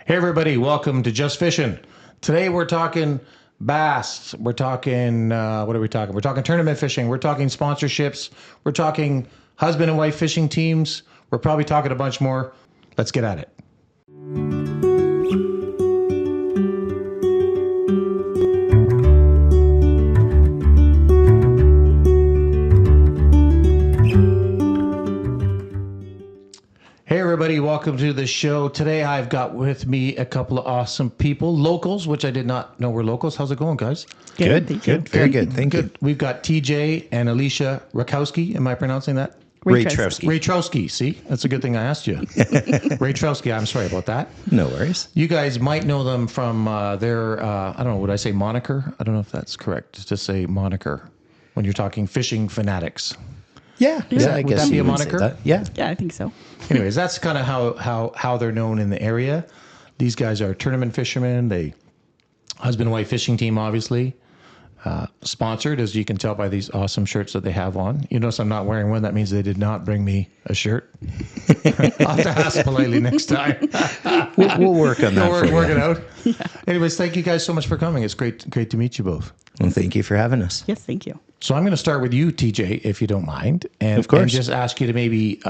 Hey everybody, welcome to Just Fishing. Today we're talking bass. We're talking, what are we talking? We're talking tournament fishing. We're talking sponsorships. We're talking husband and wife fishing teams. We're probably talking a bunch more. Let's get at it. Hey everybody, welcome to the show. Today I've got with me a couple of awesome people, locals, which I did not know were locals. How's it going, guys? Good. Very good. Thank you. We've got TJ and Alicia Raytrowski. Am I pronouncing that? Raytrowski. Raytrowski. See, that's a good thing I asked you. Raytrowski. I'm sorry about that. No worries. You guys might know them from their, I don't know, would I say moniker? I don't know if that's correct to say moniker when you're talking Fishing Fanatics. Yeah. I Would guess that be you a would say moniker? that. Yeah. Yeah, I think so. Anyways, that's kind of how they're known in the area. These guys are tournament fishermen. They husband and wife fishing team, obviously. Sponsored, as you can tell by these awesome shirts that they have on. You notice I'm not wearing one. That means they did not bring me a shirt. I'll have to ask politely next time. We'll work on that. Work it out. Yeah. Anyways, thank you guys so much for coming. It's great to meet you both. Well, thank you for having us. Yes, thank you. So I'm going to start with you, TJ, if you don't mind. And, Of course. and just ask you to maybe,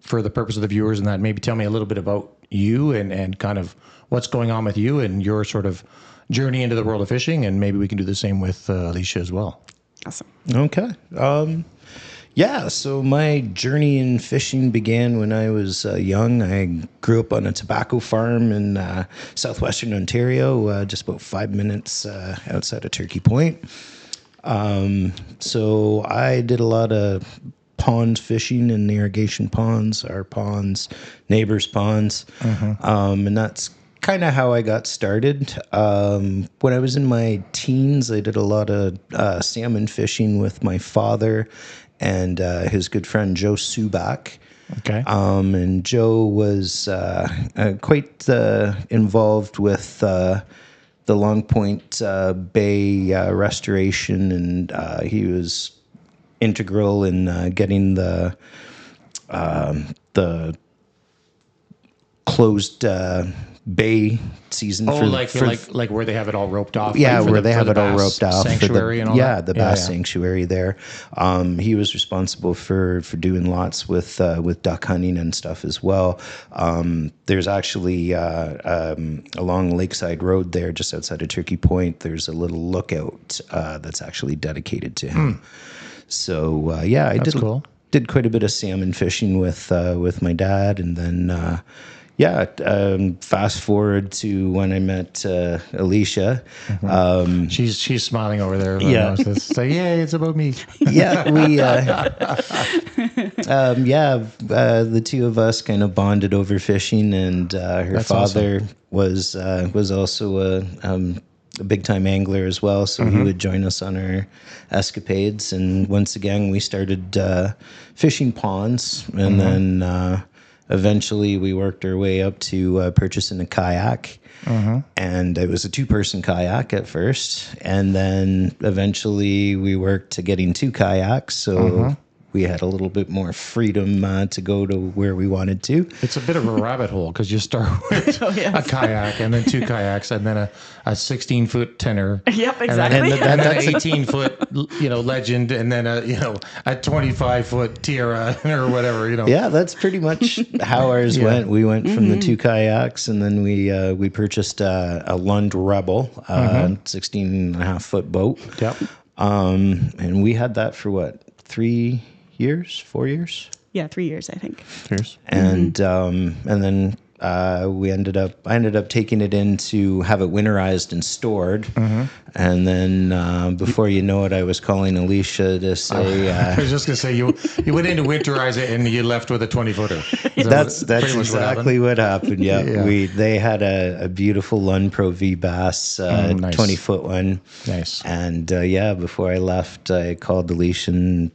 for the purpose of the viewers and that, maybe tell me a little bit about you and kind of what's going on with you and your sort of journey into the world of fishing. And maybe we can do the same with Alicia as well. Awesome. Okay. So my journey in fishing began when I was young. I grew up on a tobacco farm in southwestern Ontario, just about 5 minutes outside of Turkey Point. So I did a lot of pond fishing and irrigation ponds, our ponds, neighbors' ponds. And that's kind of how I got started. When I was in my teens, I did a lot of salmon fishing with my father and his good friend Joe Subak. Okay. And Joe was quite involved with the Long Point Bay restoration, and he was integral in getting the closed bay season. Like where they have it all roped off. Yeah, like where they have it all roped off. Sanctuary and all that. The bass sanctuary there. He was responsible for doing lots with duck hunting and stuff as well. There's actually along Lakeside Road there, just outside of Turkey Point, there's a little lookout that's actually dedicated to him. So I did quite a bit of salmon fishing with my dad, and then. Fast forward to when I met Alicia. She's smiling over there. Yeah. Say, yay, it's about me. Yeah, we. The two of us kind of bonded over fishing, and her That's father was also a big time angler as well. So he would join us on our escapades, and once again we started fishing ponds, and then. Eventually, we worked our way up to purchasing a kayak, and it was a 2-person kayak at first, and then eventually we worked to getting 2 kayaks, so we had a little bit more freedom to go to where we wanted to. It's a bit of a rabbit hole because you start with a kayak and then 2 kayaks and then a 16-foot tenor. Yep, exactly. And then an 18-foot, legend, and then a 25-foot tiara or whatever, Yeah, that's pretty much how ours went. We went from the 2 kayaks, and then we purchased a Lund Rebel, 16.5-foot boat. Yep. And we had that for what, 3 years, 4 years? Yeah, 3 years, I think. Cheers. And then I ended up taking it in to have it winterized and stored. And then before you know it, I was calling Alicia to say. I was just gonna say you went in to winterize it and you left with a 20-footer. That's exactly what happened. Yeah, they had a beautiful Lund Pro V Bass 20-foot one. Nice. And before I left, I called Alicia and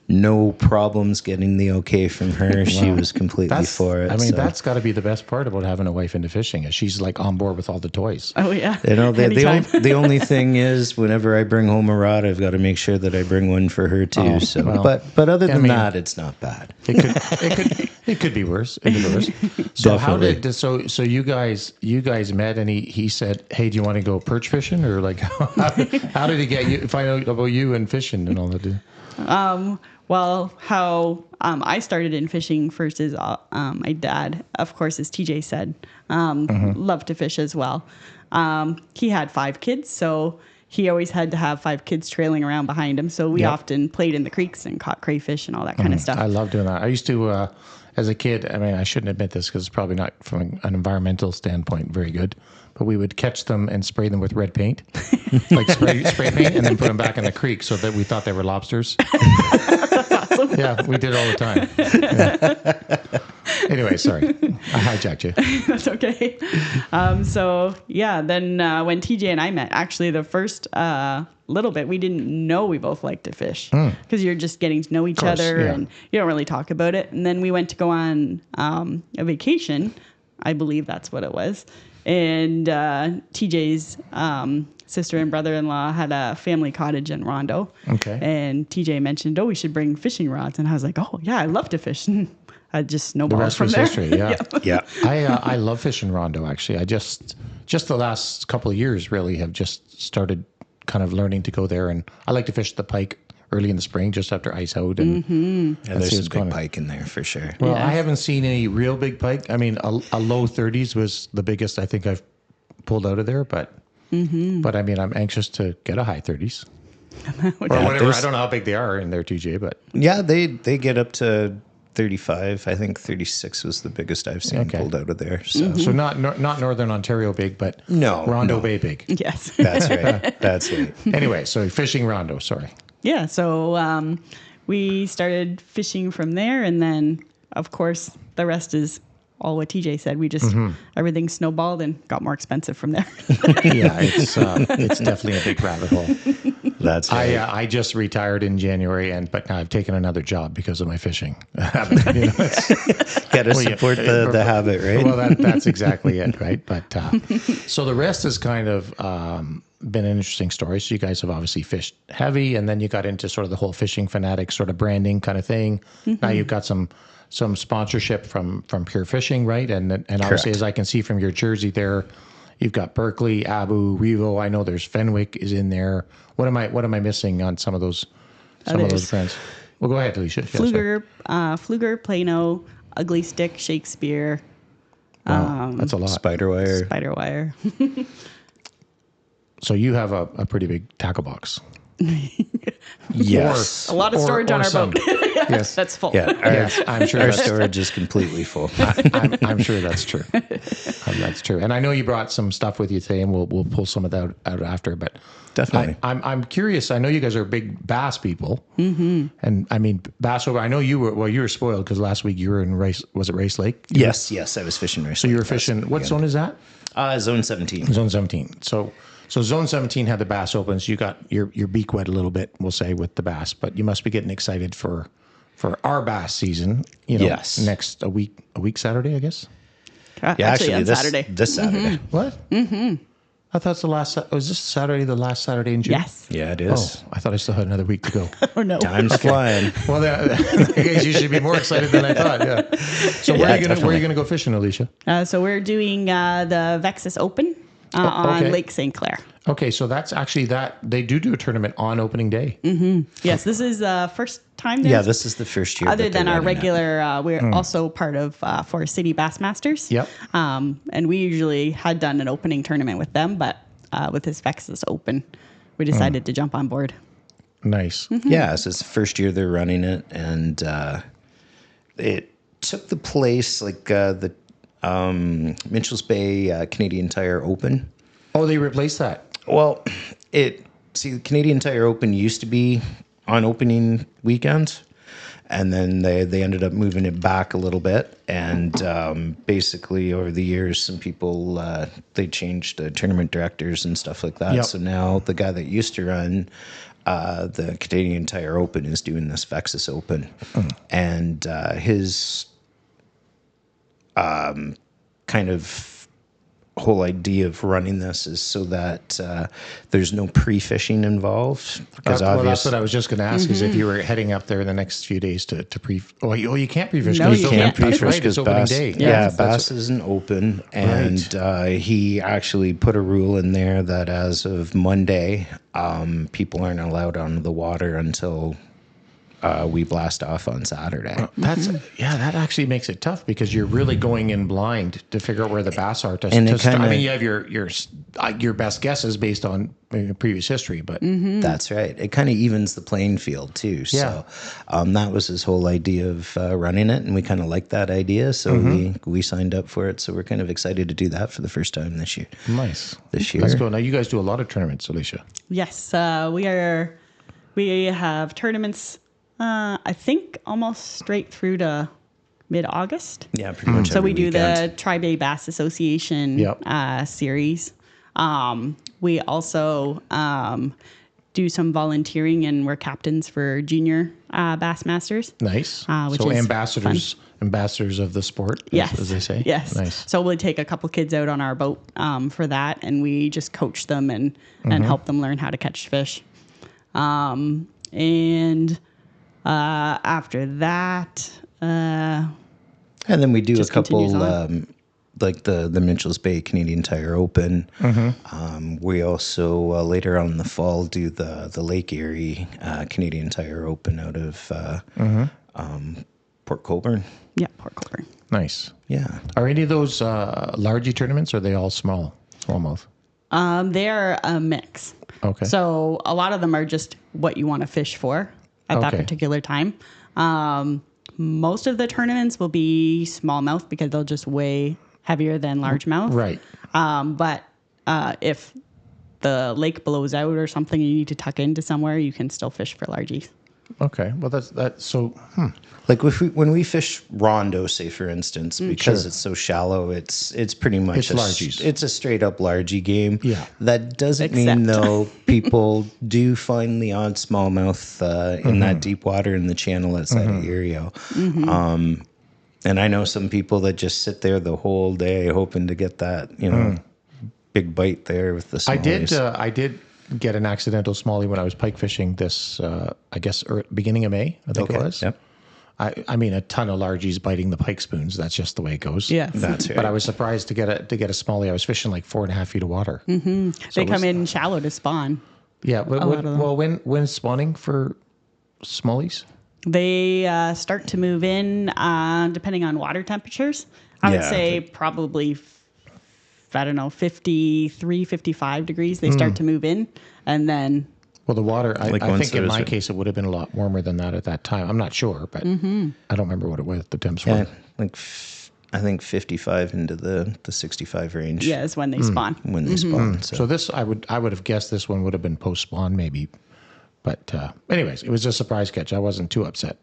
no problems getting the okay from her. She was completely for it. I mean, so. that's got to be the best part about having a wife into fishing is she's like on board with all the toys. Oh yeah. You know, Anytime. the only thing is, whenever I bring home a rod, I've got to make sure that I bring one for her too. Oh, So, well, but other than mean- that, it's not bad. It could be worse. It could be worse. So Definitely. so you guys met and he said, "Hey, do you want to go perch fishing?" Or like how did he get you find out about you and fishing and all that? Well, how I started in fishing first is my dad, of course, as TJ said, loved to fish as well. He had 5 kids, so he always had to have 5 kids trailing around behind him. So we Yep. often played in the creeks and caught crayfish and all that kind of stuff. I love doing that. I used to, as a kid, I mean, I shouldn't admit this because it's probably not from an environmental standpoint very good, but we would catch them and spray them with red paint, like spray paint, and then put them back in the creek so that we thought they were lobsters. That's awesome. Yeah, we did it all the time. Yeah. Anyway, sorry. I hijacked you. That's okay. Then when TJ and I met, actually the first little bit, we didn't know we both liked to fish because you're just getting to know each course, other yeah. and you don't really talk about it. And then we went to go on a vacation. I believe that's what it was. And TJ's sister and brother-in-law had a family cottage in Rondo. Okay. And TJ mentioned, we should bring fishing rods. And I was like, oh, yeah, I love to fish. I just The snowballed rest from was there. history. Yeah. Yeah. I love fishing Rondo, actually. I just the last couple of years really have just started kind of learning to go there. And I like to fish the pike early in the spring, just after ice out. And And there's see some what's big going on. pike in there for sure. Well, Yeah. I haven't seen any real big pike. I mean, a low 30s was the biggest I think I've pulled out of there. But I mean, I'm anxious to get a high 30s. Or whatever. there's- I don't know how big they are in there, TJ, but Yeah, they get up to 35. I think 36 was the biggest I've seen Okay. pulled out of there. So so not Northern Ontario big, but No, Rondo no. Bay big. Yes. that's right. That's right. Anyway, so fishing Rondo, sorry. Yeah, so we started fishing from there, and then, of course, the rest is all what TJ said. We just, everything snowballed and got more expensive from there. Yeah, it's definitely a big rabbit hole. That's right. I just retired in January, but now I've taken another job because of my fishing habit. You know, Got to well, yeah. support the habit, right? well, that's exactly it, right? But so the rest has kind of been an interesting story. So you guys have obviously fished heavy, and then you got into sort of the whole Fishing Fanatics sort of branding kind of thing. Now you've got some sponsorship from Pure Fishing, right? And obviously, Correct. as I can see from your jersey there, you've got Berkeley, Abu, Revo. I know there's Fenwick is in there. What am I missing on some of those There's brands? Well, go ahead, Alicia. Yeah, sorry. Fluger, Plano, Ugly Stick, Shakespeare, Wow, that's a lot. Spiderwire. Spiderwire. So you have a pretty big tackle box. Yes. A lot of storage on our some. boat. Yes. That's full. Yeah. Yes, I'm sure Our that's, storage is completely full. I'm sure that's true. That's true. And I know you brought some stuff with you today, and we'll pull some of that out after. But Definitely. I'm curious. I know you guys are big bass people, and I mean bass over. I know you were spoiled because last week you were in Race. Was it Race Lake? Yes. I was fishing recently. So you were fishing. What zone is that? Zone 17. Zone 17. So Zone 17 had the bass open. So you got your beak wet a little bit, we'll say, with the bass. But you must be getting excited for our bass season. You know, Yes. next a week Saturday, I guess. Yeah, Actually, on this Saturday. This Saturday. What? I thought it's the last. Was this Saturday the last Saturday in June? Yes. Yeah, it Oh, is. I thought I still had another week to go. Oh, no. Time's flying. Well, I guess you should be more excited than I thought. Yeah. So where are you definitely. gonna go fishing, Alicia? So we're doing the Vexus Open on okay. Lake St. Clair. Okay, so that's actually they do a tournament on opening day. Yes, this is the first time Yeah, there's this is the first year. other that they're than our running it. regular, we're also part of Forest City Bassmasters. Yep. And we usually had done an opening tournament with them, but with this Vexus Open, we decided to jump on board. Nice. Yeah, so it's the first year they're running it, and it took the place like the Mitchells Bay Canadian Tire Open. Oh, they replaced that. Well, the Canadian Tire Open used to be on opening weekends, and then they ended up moving it back a little bit. And basically, over the years, some people they changed the tournament directors and stuff like that. Yep. So now the guy that used to run the Canadian Tire Open is doing this Vexus Open, and his kind of whole idea of running this is so that there's no pre-fishing involved. Because that's what I was just going to ask, is if you were heading up there the next few days to pre. Oh, you can't pre-fish. No, you can't pre-fish Right, because it's opening Bass, day. Bass isn't open, and he actually put a rule in there that as of Monday, people aren't allowed on the water until we blast off on Saturday. That actually makes it tough because you're really going in blind to figure out where the bass are. And you have your best guesses based on previous history, but That's right. It kind of evens the playing field too. Yeah. So that was his whole idea of running it, and we kind of liked that idea. So we signed up for it. So we're kind of excited to do that for the first time this year. nice. This year. Let's go. Now you guys do a lot of tournaments, Alicia. Yes, we have tournaments. I think almost straight through to mid-August. Yeah, pretty much. So every we do weekend. the Tri-Bay Bass Association Yep. series. We also do some volunteering, and we're captains for junior Bassmasters. Nice. Which So is ambassadors of the sport, Yes, as they say. Yes. Nice. So we'll take a couple kids out on our boat for that, and we just coach them and help them learn how to catch fish. And after that, And then we do a just couple, continues on. like the Mitchells Bay Canadian Tire Open. We also later on in the fall do the Lake Erie Canadian Tire Open out of Port Colborne. yeah, Port Colborne. Nice. Yeah. Are any of those largey tournaments, or are they all smallmouth? They're a mix. Okay. So a lot of them are just what you want to fish for at that Okay. particular time. Most of the tournaments will be smallmouth because they'll just weigh heavier than largemouth. Right. But if the lake blows out or something, you need to tuck into somewhere, you can still fish for largies. Okay. Well, that's so. Like when we fish Rondo, say for instance, because Sure. it's so shallow, it's pretty much It's largies. It's a straight up largie game. Yeah. That doesn't mean Except- though people do find the odd smallmouth in that deep water in the channel outside of Erio. And I know some people that just sit there the whole day hoping to get that big bite there with the smallies. I did get an accidental smallie when I was pike fishing this, I guess, beginning of May, I think it was. Yep. I mean, a ton of largies biting the pike spoons. That's just the way it goes. Yes. That's right. But I was surprised to get a smallie. I was fishing like 4.5 feet of water. They come in shallow to spawn. Yeah. But lot of them. when spawning for smallies? They start to move in depending on water temperatures. I would Yeah, say probably, 53, 55 degrees. They start to move in, and then Well, the water, I once think in there's my a- case, it would have been a lot warmer than that at that time. I'm not sure, but I don't remember what it was. The temps Yeah, were. like I think 55 into the 65 range yeah, is when they spawn. when they spawn. So. So this, I would have guessed this one would have been post spawn maybe. But anyways, it was a surprise catch. I wasn't too upset.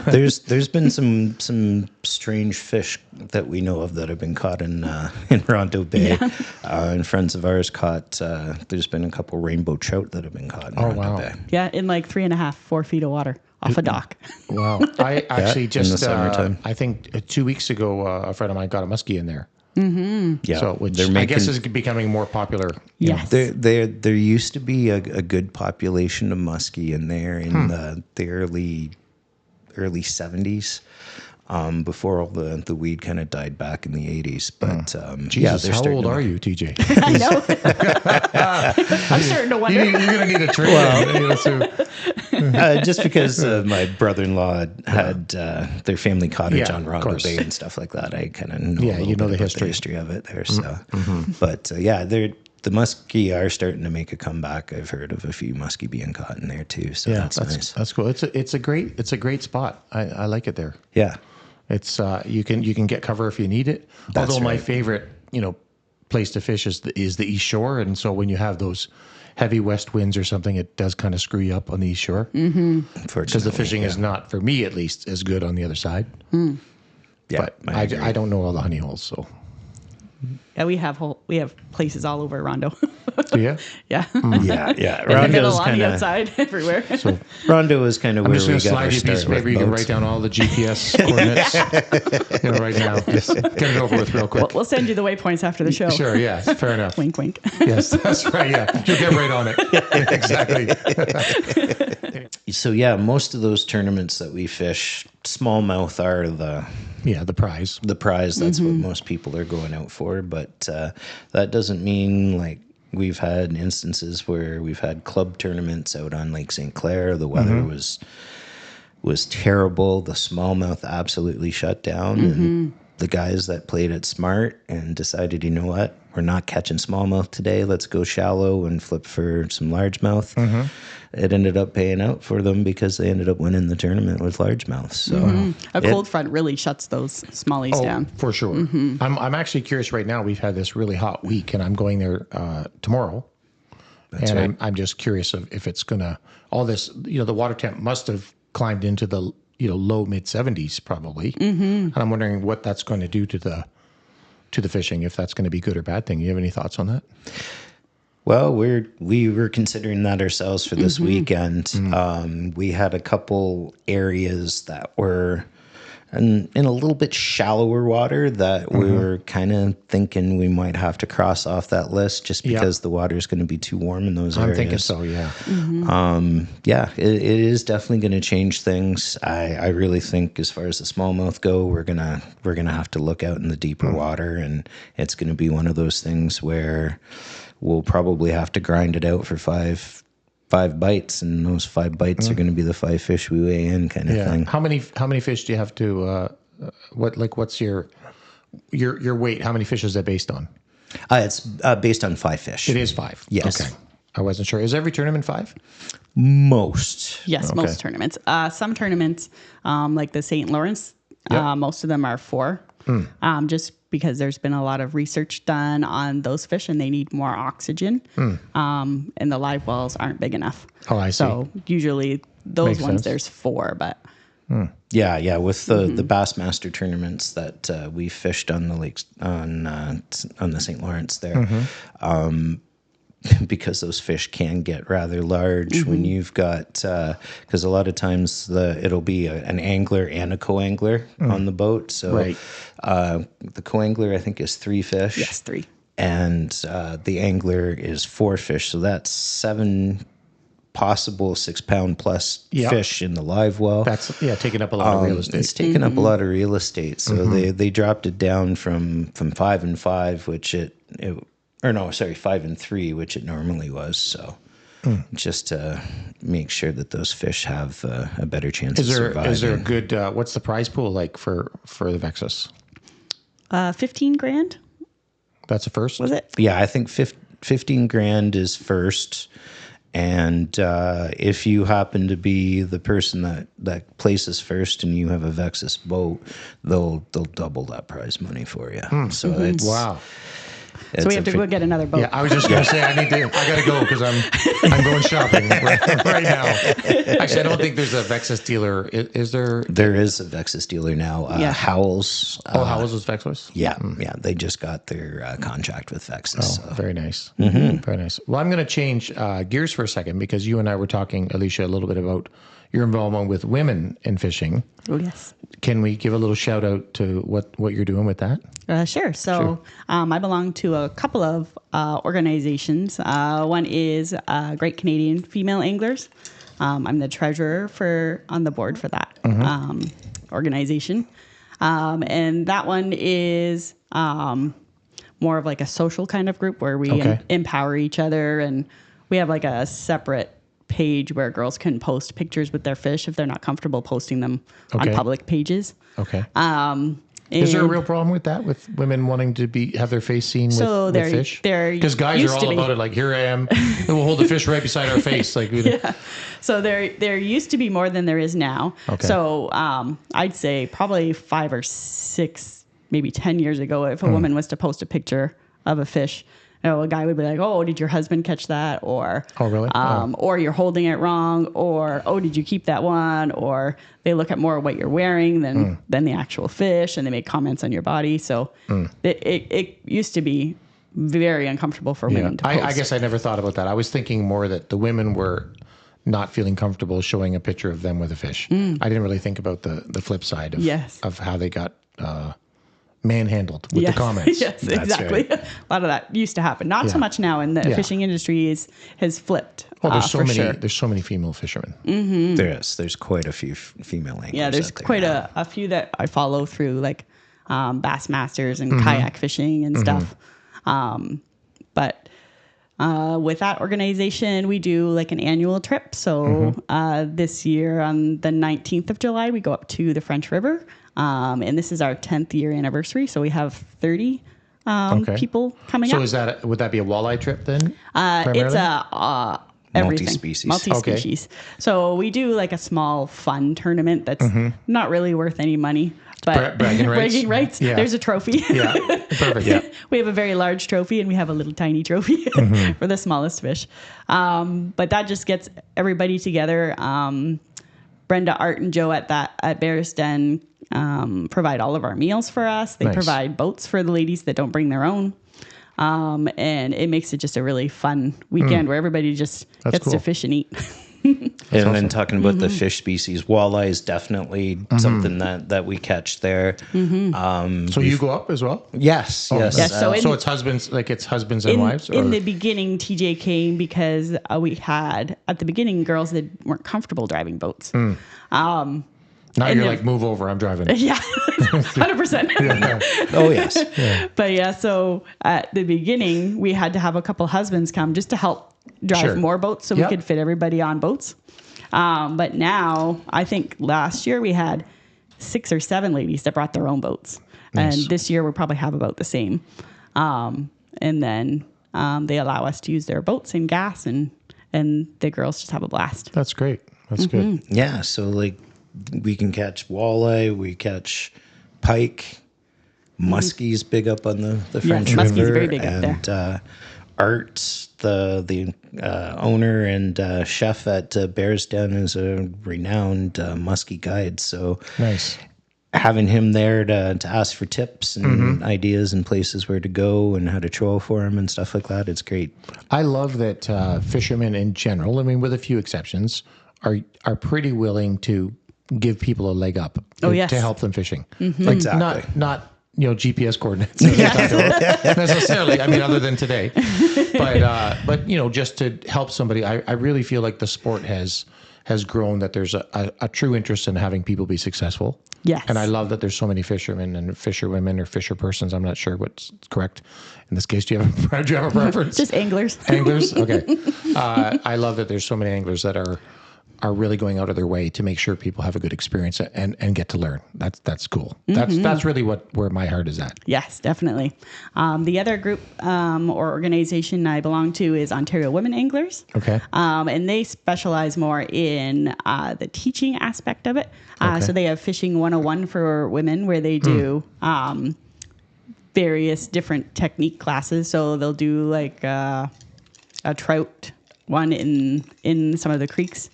There's been some strange fish that we know of that have been caught in Ronto Bay, and friends of ours caught. There's been a couple rainbow trout that have been caught in Ronto wow. Bay. Yeah, in like 3.5, 4 feet of water off a dock. Wow. I actually in just, the summertime. I think 2 weeks ago, a friend of mine got a muskie in there. Yeah, So, which they're I guess making- is becoming more popular. Yes. There used to be a good population of muskie in there in the early 70s, before all the weed kind of died back in the 80s. But Jesus, they're how starting old to are make- you, TJ? I know. I'm starting to wonder. You're going to need a train. just because my brother-in-law had their family cottage Yeah, on of Ronto course. Bay and stuff like that, I kind of know. Yeah, a little you know bit the about history. of it there. So, but the muskie are starting to make a comeback. I've heard of a few muskie being caught in there too. So Yeah, that's nice. that's cool. It's a great spot. I like it there. Yeah, It's you can get cover if you need it. That's Although my right. favorite place to fish is the East Shore, and so when you have those heavy west winds or something, it does kind of screw you up on the East Shore because unfortunately, the fishing is not, for me at least, as good on the other side. Yeah, But I agree. I don't know all the honey holes, so Yeah, we have places all over Rondo. Do you? Yeah. Yeah. In the middle, Rondo's on the kind of outside, everywhere. Rondo is kind of I'm where just we going to got slide our you a piece start of paper. with You can boats. write down all the GPS coordinates right now. Just get it over with real quick. We'll send you the waypoints after the show. Sure, yeah, fair enough. Wink, wink. Yes, that's right, yeah. You'll get right on it. Exactly. So yeah, most of those tournaments that we fish, smallmouth are The prize. the prize. That's what most people are going out for. But that doesn't mean, like, we've had instances where we've had club tournaments out on Lake St. Clair. The weather was terrible. The smallmouth absolutely shut down. And the guys that played it smart and decided, you know what, we're not catching smallmouth today. Let's go shallow and flip for some largemouth. It ended up paying out for them because they ended up winning the tournament with largemouth. So A cold front really shuts those smallies down. For sure. I'm actually curious right now. We've had this really hot week, and I'm going there tomorrow. That's and right. I'm just curious if it's going to, all this, the water temp must have climbed into the, low mid 70s probably. And I'm wondering what that's going to do to the fishing, if that's going to be good or bad thing. You have any thoughts on that? Well, we were considering that ourselves for this weekend. We had a couple areas that were in a little bit shallower water that we were kind of thinking we might have to cross off that list just because the water is going to be too warm in those areas. I'm thinking so, yeah. It is definitely going to change things. I really think as far as the smallmouth go, we're gonna have to look out in the deeper water, and it's going to be one of those things where we'll probably have to grind it out for five bites, and those 5 bites are going to be the 5 fish we weigh in, kind of thing. How many fish do you have to? What's your weight? How many fish is that based on? It's based on 5 fish. It is 5. Yes. Okay. I wasn't sure. Is every tournament 5? Most. Yes, most tournaments. Some tournaments, like the St. Lawrence, Yep. most of them are 4. Just because there's been a lot of research done on those fish and they need more oxygen. And the live wells aren't big enough. Oh, I see. So usually those Makes ones, sense. there's 4, but Yeah. With the Bassmaster tournaments that we fished on the lakes on the St. Lawrence there, because those fish can get rather large when you've got because a lot of times it'll be an angler and a co-angler on the boat. So Right. The co-angler I think is 3 fish. yes, 3. And the angler is 4 fish. So that's 7 possible 6-pound plus Yep. fish in the live well. That's taking up a lot of real estate. It's taken up a lot of real estate. So they dropped it down from 5 and 5, which 5 and 3, which it normally was. So just to make sure that those fish have a better chance of surviving. Is there a good? What's the prize pool like for the Vexus? 15 grand, That's a first. was it? Yeah, I think 15 grand is first. And if you happen to be the person that places first and you have a Vexus boat, they'll double that prize money for you. So it's Wow. So we have to go get another boat. Yeah, I was just going to say I got to go because I'm going shopping right now. Actually, I don't think there's a Vexus dealer. Is there? There is a Vexus dealer now. Yeah. Howells. Howells was Vexus? Yeah. They just got their contract with Vexus. Oh, very nice. Very nice. Well, I'm going to change gears for a second because you and I were talking, Alicia, a little bit about your involvement with women in fishing. Oh, yes. Can we give a little shout out to what you're doing with that? Sure. So I belong to a couple of organizations. One is Great Canadian Female Anglers. I'm the treasurer on the board for that organization. And that one is more of like a social kind of group where we empower each other. And we have like a separate page where girls can post pictures with their fish if they're not comfortable posting them on public pages. Okay. Is there a real problem with that, with women wanting to have their face seen with fish? Because guys are all about it. Like, here I am, and we'll hold the fish right beside our face. Like, So there used to be more than there is now. Okay. So I'd say probably 5 or 6, maybe 10 years ago, if a woman was to post a picture of a fish, a guy would be like, "Oh, did your husband catch that?" Or, Oh, really? or you're holding it wrong, or, "Oh, did you keep that one?" Or they look at more what you're wearing than the actual fish, and they make comments on your body. So it used to be very uncomfortable for women to post. I guess I never thought about that. I was thinking more that the women were not feeling comfortable showing a picture of them with a fish. I didn't really think about the flip side of how they got manhandled with the comments. Yes, exactly. Right. A lot of that used to happen. Not so much now, and the fishing industry has flipped. Well, there's so many female fishermen. Mm-hmm. There's quite a few female anglers. Yeah, there's quite a few that I follow through, like Bassmasters and kayak fishing and stuff. But with that organization, we do like an annual trip. So this year on the 19th of July, we go up to the French River. And this is our 10th year anniversary. So we have 30 people coming up. So would that be a walleye trip then? It's a everything. Multi-species. Okay. So we do like a small fun tournament that's not really worth any money. But bragging rights. Yeah. There's a trophy. Yeah, perfect. Yeah. We have a very large trophy and we have a little tiny trophy for the smallest fish. But that just gets everybody together. Brenda, Art, and Joe at Bear's Den provide all of our meals for us. They provide boats for the ladies that don't bring their own. And it makes it just a really fun weekend where everybody just gets to fish and eat. And then talking about the fish species, walleye is definitely something that we catch there. So you go up as well? Yes. Yes. So it's husbands and wives? In the beginning, TJ came because we had, at the beginning, girls that weren't comfortable driving boats. Now you're like, move over, I'm driving. Yeah, 100%. Oh, yes. Yeah. But so at the beginning, we had to have a couple husbands come just to help drive more boats so we could fit everybody on boats. But now, I think last year we had 6 or 7 ladies that brought their own boats. Nice. And this year we'll probably have about the same. And then they allow us to use their boats and gas, and the girls just have a blast. That's great. That's good. Yeah, so like we can catch walleye, we catch pike, muskie's big up on the French River. Muskie's very big up there. Art, the owner and chef at Bear's Den, is a renowned muskie guide. So nice. Having him there to ask for tips and ideas and places where to go and how to troll for him and stuff like that, it's great. I love that fishermen in general, I mean, with a few exceptions, are pretty willing to give people a leg up to help them fishing. Like Exactly. Not GPS coordinates necessarily. I mean, other than today, but just to help somebody. I really feel like the sport has grown, that there's a true interest in having people be successful. Yes. And I love that there's so many fishermen and fisherwomen or fisher persons. I'm not sure what's correct in this case. Do you have a preference? Just anglers. Anglers. Okay. I love that there's so many anglers that are really going out of their way to make sure people have a good experience and get to learn. That's cool. That's really where my heart is at. Yes, definitely. The other group or organization I belong to is Ontario Women Anglers. Okay. And they specialize more in the teaching aspect of it. So they have Fishing 101 for women, where they do various different technique classes. So they'll do like a trout one in some of the creeks.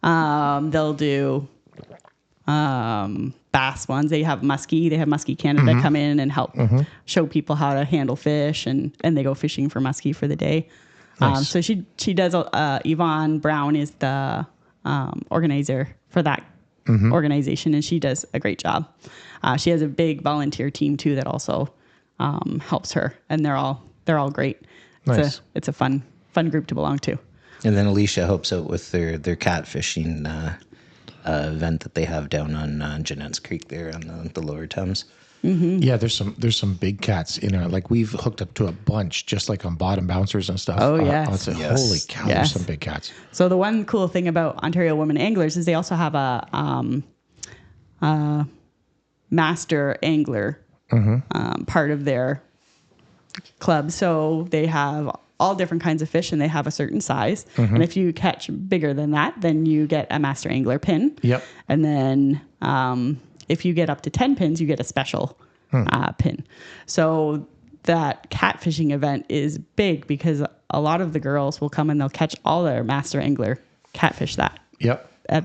They'll do bass ones. They have muskie. They have Muskie Canada come in and help show people how to handle fish, and they go fishing for muskie for the day. Nice. So she does. Yvonne Brown is the organizer for that organization, and she does a great job. She has a big volunteer team too that also helps her, and they're all great. Nice. It's a fun group to belong to. And then Alicia helps out with their catfishing event that they have down on Jeanette's Creek there on the Lower Thames. Yeah, there's some big cats in our, like, we've hooked up to a bunch just like on bottom bouncers and stuff. Oh, yes. Holy cow, there's some big cats. So the one cool thing about Ontario Women Anglers is they also have a master angler part of their club. So they have all different kinds of fish, and they have a certain size. And if you catch bigger than that, then you get a master angler pin. Yep. And then if you get up to 10 pins, you get a special pin. So that catfishing event is big because a lot of the girls will come and they'll catch all their master angler catfish at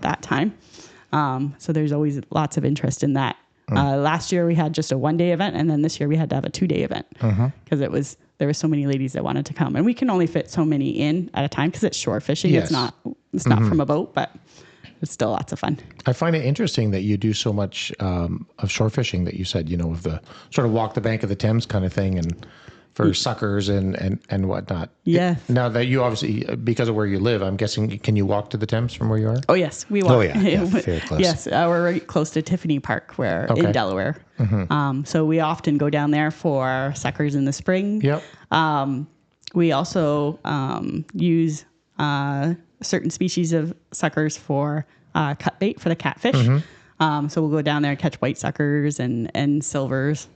that time. So there's always lots of interest in that. Last year we had just a 1-day event, and then this year we had to have a 2-day event because there were so many ladies that wanted to come, and we can only fit so many in at a time because it's shore fishing. Yes. It's not from a boat, but it's still lots of fun. I find it interesting that you do so much of shore fishing that you said, of the sort of walk the bank of the Thames kind of thing, and for suckers and whatnot. Yeah. Now that you obviously, because of where you live, I'm guessing, can you walk to the Thames from where you are? Oh yes, we walk. Oh yeah, very close. Yes, we're right close to Tiffany Park, in Delaware. So we often go down there for suckers in the spring. Yep. We also use certain species of suckers for cut bait for the catfish. So we'll go down there and catch white suckers and silvers.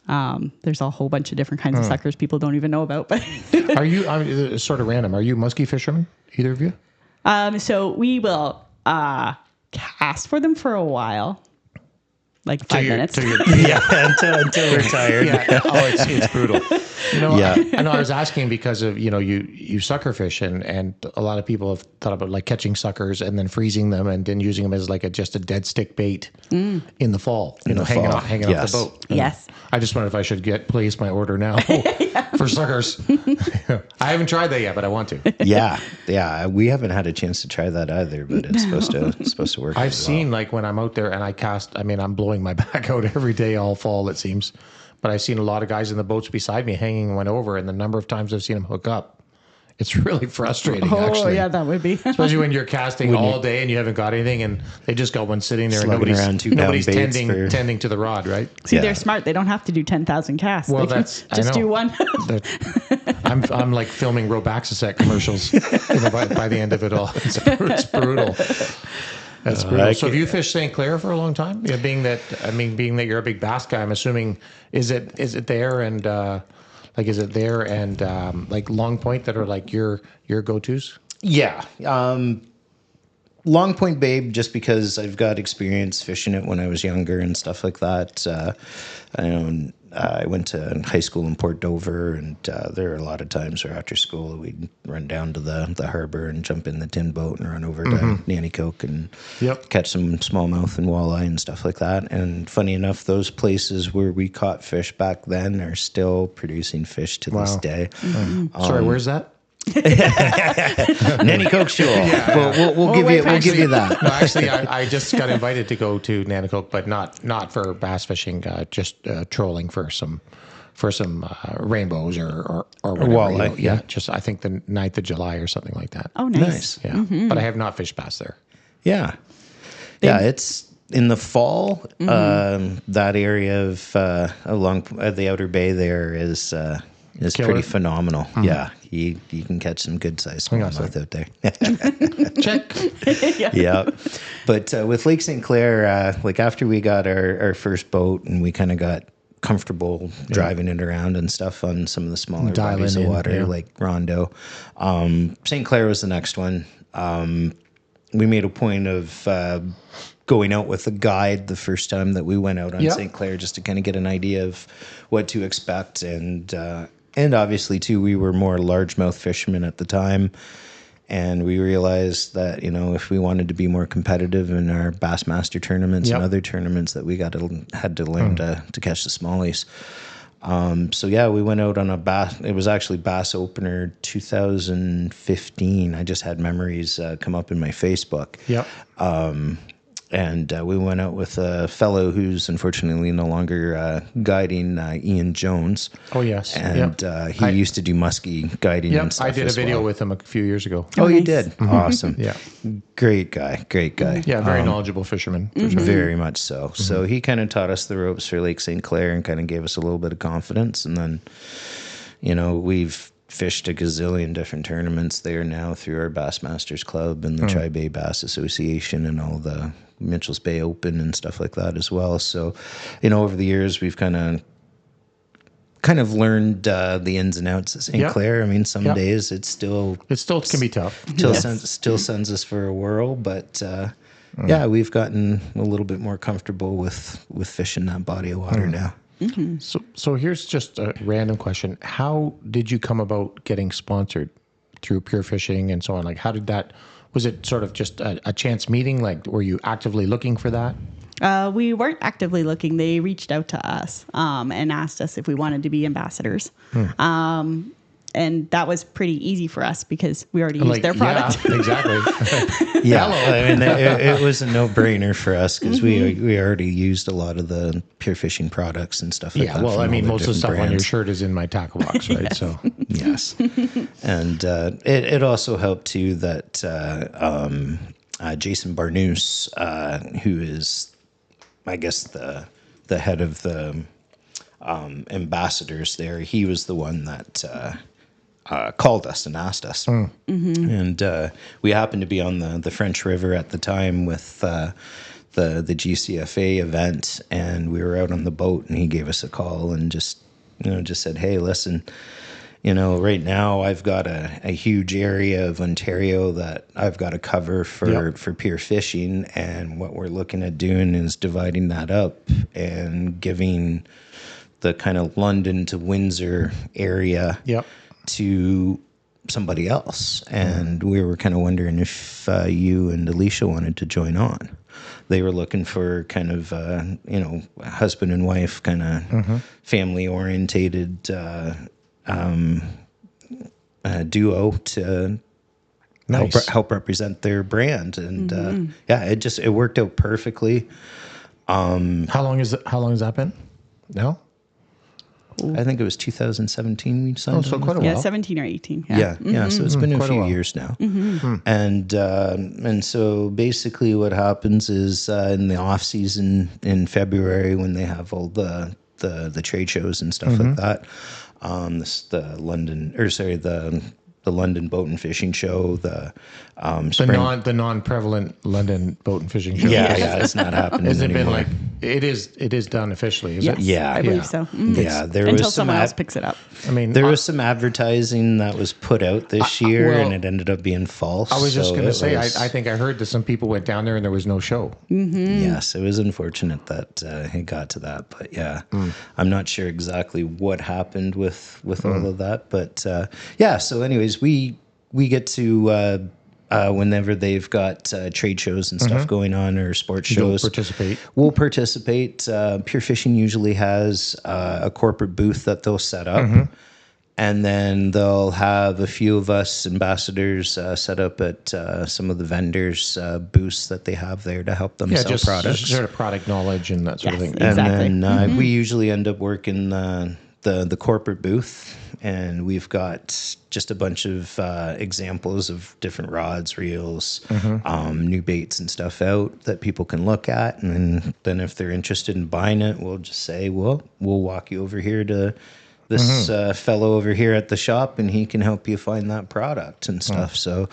There's a whole bunch of different kinds of suckers people don't even know about. But Are you, it's sort of random, are you muskie fishermen, either of you? so we will cast for them for a while, like 5 minutes. until we're tired. Yeah. Oh, it's brutal. Yeah. I know I was asking because of, you sucker fish and a lot of people have thought about like catching suckers and then freezing them and then using them as like just a dead stick bait in the fall, hanging off the boat. Yes. I just wondered if I should place my order now for suckers. I haven't tried that yet, but I want to. Yeah. We haven't had a chance to try that either, but it's supposed to work. I've seen like when I'm out there and I cast, I'm blowing my back out every day all fall, it seems. But I've seen a lot of guys in the boats beside me hanging one over, and the number of times I've seen them hook up, it's really frustrating, actually. Oh, yeah, that would be. Especially when you're casting all day and you haven't got anything, and they just got one sitting there, and nobody's tending to the rod, right? See, they're smart. They don't have to do 10,000 casts. Well, they can just do one. I'm like filming Robaxacet commercials by the end of it all. It's brutal. That's brutal. So have you fished St. Clair for a long time? Yeah, being that you're a big bass guy, I'm assuming is it there and like Long Point that are like your go-tos? Yeah. Long Point Babe, just because I've got experience fishing it when I was younger and stuff like that. I went to high school in Port Dover, and there are a lot of times where after school we'd run down to the harbor and jump in the tin boat and run over to Nanticoke and catch some smallmouth and walleye and stuff like that. And funny enough, those places where we caught fish back then are still producing fish to this day. Sorry, where's that? Nanticoke Shoal. Yeah. We'll give you that. No, actually, I just got invited to go to Nanticoke, but not for bass fishing, just trolling for some rainbows or whatever. Walleye. Yeah, just I think the 9th of July or something like that. Oh, nice. Yeah, but I have not fished bass there. Yeah. It's in the fall. That area of along the Outer Bay there is pretty phenomenal. Yeah, you can catch some good sized smallmouth out there. Check. Yeah. But with Lake St. Clair, like after we got our first boat and we kind of got comfortable driving it around and stuff on some of the smaller bodies of water, like Rondo, St. Clair was the next one. We made a point of going out with a guide the first time that we went out on St. Clair, just to kind of get an idea of what to expect. And obviously, too, we were more largemouth fishermen at the time. And we realized that, if we wanted to be more competitive in our Bassmaster tournaments and other tournaments, that we had to learn to catch the smallies. We went out on a bass. It was actually Bass Opener 2015. I just had memories come up in my Facebook. Yep. And we went out with a fellow who's unfortunately no longer guiding, Ian Jones. Oh, yes. And he used to do muskie guiding and stuff. I did a video with him a few years ago. Oh, you did? Awesome. Yeah. Great guy. Yeah, very knowledgeable fisherman. For sure. Very much so. So he kind of taught us the ropes for Lake St. Clair and kind of gave us a little bit of confidence. And then, we've fished a gazillion different tournaments there now through our Bassmasters Club and the Tri-Bay Bass Association and all the Mitchell's Bay Open and stuff like that as well. So, over the years, we've kind of learned the ins and outs of St. Clair. I mean, some days it still can be tough. Still sends us for a whirl, but we've gotten a little bit more comfortable with fishing that body of water now. So here's just a random question. How did you come about getting sponsored through Pure Fishing and so on? Like, how did that, was it sort of just a chance meeting? Like, were you actively looking for that? We weren't actively looking. They reached out to us and asked us if we wanted to be ambassadors. And that was pretty easy for us because we already used their product. Yeah, exactly. Yeah, I mean, it was a no-brainer for us because we already used a lot of the Pure Fishing products and stuff like that. Yeah, well, from I all mean, the most of the stuff different on your brands. shirt is in my tackle box, right? So, Yes. And it also helped too that Jason Barnous, who is, I guess, the head of the ambassadors there, he was the one that called us and asked us. And we happened to be on the French River at the time with the GCFA event, and we were out on the boat, and he gave us a call and just said, hey, listen, right now I've got a huge area of Ontario that I've got to cover for Pure Fishing, and what we're looking at doing is dividing that up and giving the kind of London to Windsor area to somebody else. And we were kind of wondering if you and Alicia wanted to join on. They were looking for kind of, husband and wife kind of family orientated duo to help represent their brand. And it worked out perfectly. how long has that been? No? I think it was 2017 we signed. So quite a Yeah, while. 17 or 18. Yeah. So it's been a Quite a few while. years now. And so basically what happens is in the off season in February when they have all the trade shows and stuff like that, the London Boat and Fishing Show, the non-prevalent London boat and fishing show. it's not happening Has it anymore. been like it is done officially? Is Yes, it? Yeah, I believe so. Yeah, there Until was some someone else picks it up. I mean, there was some advertising that was put out this year, well, and it ended up being false. I was just so going to it say, was- I think I heard that some people went down there and there was no show. Yes, it was unfortunate that it got to that, but yeah, I'm not sure exactly what happened with all of that, but So, anyways, we get to whenever they've got trade shows and stuff going on or sports You'll shows, participate. We'll participate. Pure Fishing usually has a corporate booth that they'll set up. And then they'll have a few of us ambassadors set up at some of the vendors' booths that they have there to help them sell products. Just sort of product knowledge and that sort of Yes. thing. Exactly. And then we usually end up working the corporate booth, and we've got just a bunch of examples of different rods, reels, new baits and stuff out that people can look at. And then if they're interested in buying it, we'll just say, well, we'll walk you over here to this fellow over here at the shop, and he can help you find that product and stuff. So,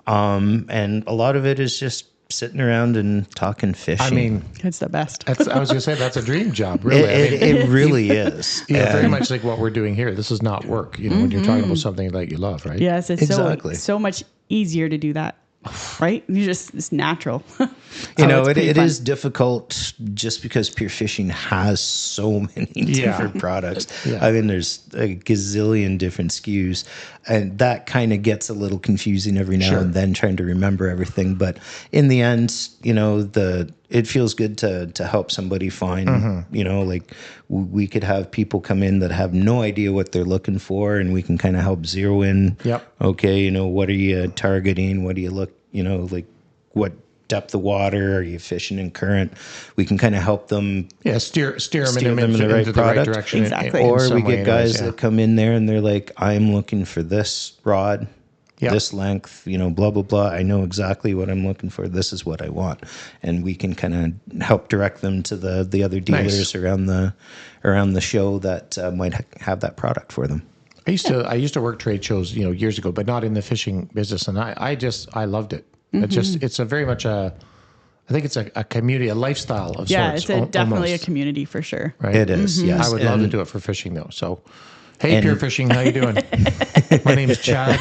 and a lot of it is just sitting around and talking fishing. I mean, It's the best. I was going to say that's a dream job, really. it really is. Very much like what we're doing here. This is not work, when you're talking about something that you love, right? Yes, it's Exactly. so much easier to do that, right? It's natural. It is difficult just because Pure Fishing has so many different products. Yeah. I mean, there's a gazillion different SKUs, and that kind of gets a little confusing every now and then trying to remember everything. But in the end, it feels good to help somebody find, like we could have people come in that have no idea what they're looking for, and we can kind of help zero in. Yep. Okay, what are you targeting? What do you look, like what depth of water are you fishing in current? We can kind of help them. Yeah, steer them Steer them into in the right the right product. direction. Exactly. Or some we way get guys anyways, that come in there and they're like, I'm looking for this rod, Yep. this length, blah, blah, blah. I know exactly what I'm looking for. This is what I want. And we can kind of help direct them to the other dealers around the show that might have that product for them. I used to work trade shows, years ago, but not in the fishing business, and I loved it. It's a very much I think it's a community, a lifestyle of Yeah, sorts. it's definitely a almost, community for sure. right? It is, yes. I would love to do it for fishing though. So, Hey, Pure Fishing, how you doing? My name is Chad.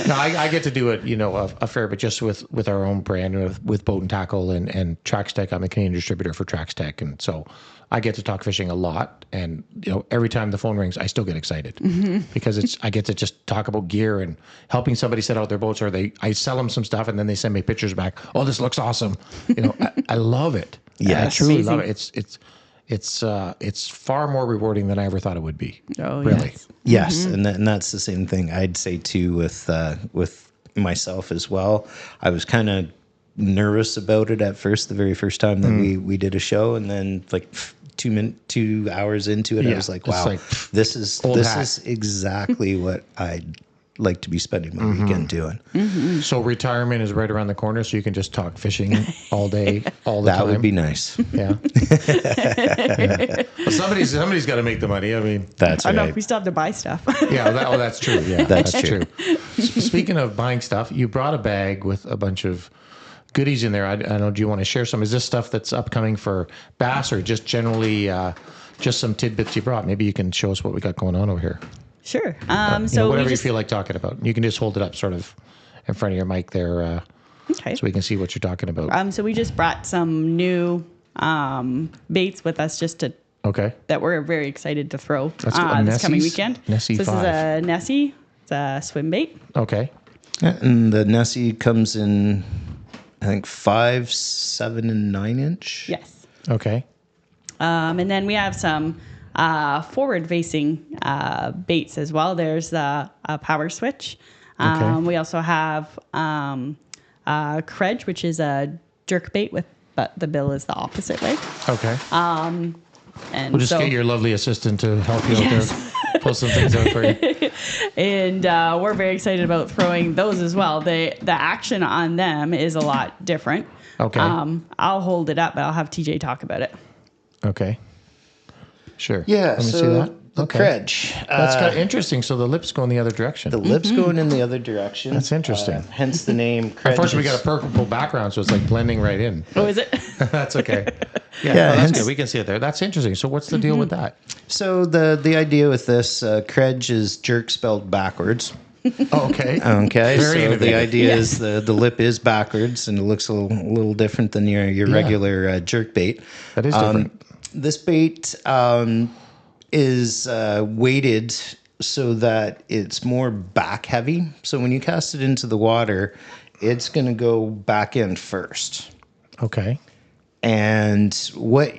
No, I get to do it, a fair bit just with our own brand, with Boat and Tackle and Trax Tech. I'm a Canadian distributor for Trax Tech, and so I get to talk fishing a lot. And every time the phone rings, I still get excited because I get to just talk about gear and helping somebody set out their boats, or I sell them some stuff and then they send me pictures back. Oh, this looks awesome. I love it. Yeah, I truly amazing. love it. It's far more rewarding than I ever thought it would be. Oh, really. yes. Yes, and that's the same thing I'd say too with myself as well. I was kind of nervous about it at first, the very first time that we did a show, and then like 2 hours into it, I was like, it's wow, like this is exactly what I'd like to be spending my weekend doing. So retirement is right around the corner, so you can just talk fishing all day, all the time. That would be nice. Yeah. Well, somebody's got to make the money. I mean, That's I know, right. we still have to buy stuff. yeah. That's true. Yeah, That's true. Speaking of buying stuff, you brought a bag with a bunch of goodies in there. I don't know. Do you want to share some? Is this stuff that's upcoming for bass, or just generally just some tidbits you brought? Maybe you can show us what we got going on over here. Sure. So whatever you feel like talking about. You can just hold it up sort of in front of your mic there Okay. so we can see what you're talking about. So we just brought some new baits with us Okay. that we're very excited to throw That's good. this coming Nessies? weekend. Nessie So this 5. is a Nessie. It's a swim bait. Okay. Yeah, and the Nessie comes in, I think 5, 7, and 9 inch. Yes. Okay. And then we have some forward-facing baits as well. There's a power switch. Okay. We also have Credge, which is a jerk bait but the bill is the opposite way. Okay. And We'll just so, get your lovely assistant to help you out there. Pull some things out for you. and we're very excited about throwing those as well. The action on them is a lot different. Okay. I'll hold it up, but I'll have TJ talk about it. Okay. Sure. Yeah, Let me so see that. the Okay. Credge. That's kind of interesting. So the lips go in the other direction. The lips going in the other direction. That's interesting. Hence the name Credge. Unfortunately, we got a purple background, so it's like blending right in. Oh, is it? That's okay. Yeah, Yeah, that's hence- good. We can see it there. That's interesting. So what's the deal with that? So the idea with this, Credge is jerk spelled backwards. Oh, okay. Okay, Very so innovative. the idea is the lip is backwards and it looks a little different than your regular jerk bait. That is different. This bait is weighted so that it's more back heavy. So when you cast it into the water, it's going to go back in first. Okay. And what